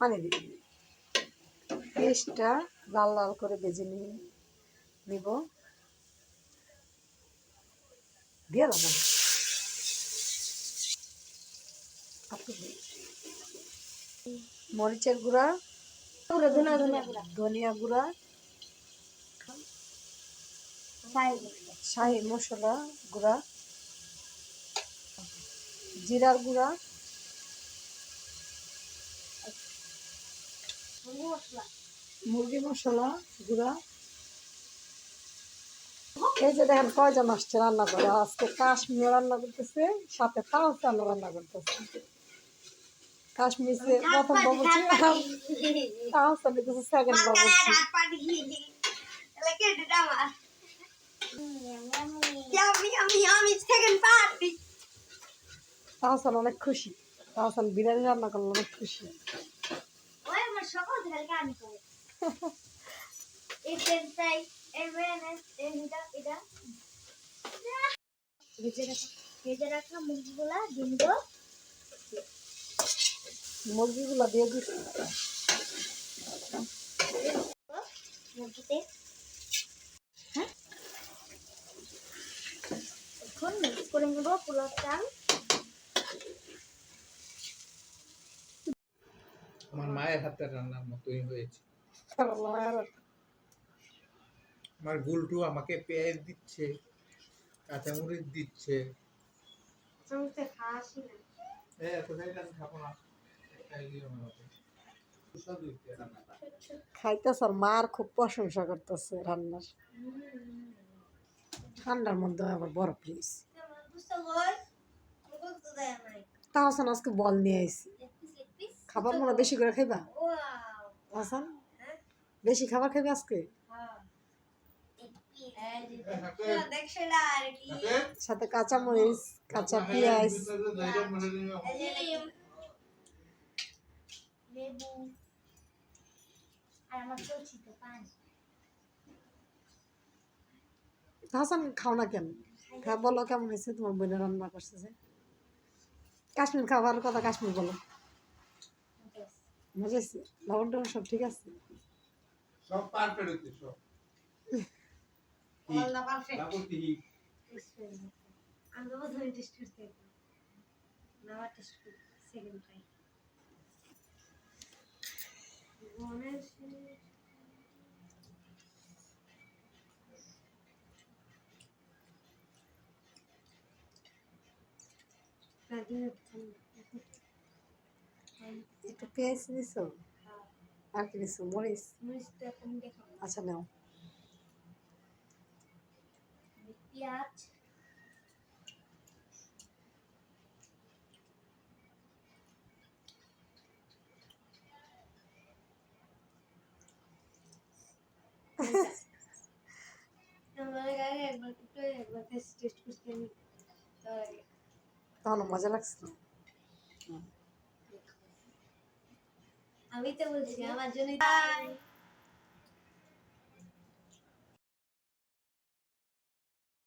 পানি দিয়ে পেস্টটা লাল লাল করে ভেজে নিব। দিয়ে দেবো মরিচের গুঁড়া, ধনিয়া গুঁড়া, শাহি মশলা গুঁড়া, জিরার গুঁড়া, মুরগি মশলা গুঁড়া। এই যে দেখেন কয়জন আসছে রান্না করে, আজকে কাশ্মীর রান্না করতেছে, সাথে তাওসান রান্না করতেছে। কাশ্মীরে প্রথম বাবুর্চি, তাওসান দিতেছে সেকেন্ড বাবুর্চি। তাওসান অনেক খুশি, তাওসান বিরিয়ানি রান্না করলে অনেক খুশি। মুরগিগুলা দিয়ে দিচ্ছি এখন মিক্স করে নেব পোলাও চাল। আমার মায়ের হাতের রান্নার মতোই হয়েছে। আমার গুলটু আমাকে পেঁয়াজ দিচ্ছে, কাঁচামরিচ দিচ্ছে। খাইতেছে, মার খুব প্রশংসা করতেছে রান্নার। ঠান্ডার মধ্যে আবার বরফ প্লিজ। তাহসান আজকে বল নিয়ে আইছি, খাবার মনে বেশি করে খাইবা? তাহসান বেশি খাবার খাইবে আজকে, সাথে কাঁচা মরিচ, কাঁচা পেঁয়াজ, হাসান খাও না কেন? বলো কেমন হয়েছে তোমার বোনের রান্না করছে যে? কাশ্মীর খাবার কথা কাশ্মীর বলো। মজা হয়েছে? লবণ টবণ সব ঠিক আছে? সব পারফেক্ট হচ্ছে সব। একটু পেঁয়াজ দিছো আর কি দিছো? মরিচ? আচ্ছা নাও। পেঁয়াজ, তাহলে মজা লাগছে। আমি তো বলছি আমার জন্য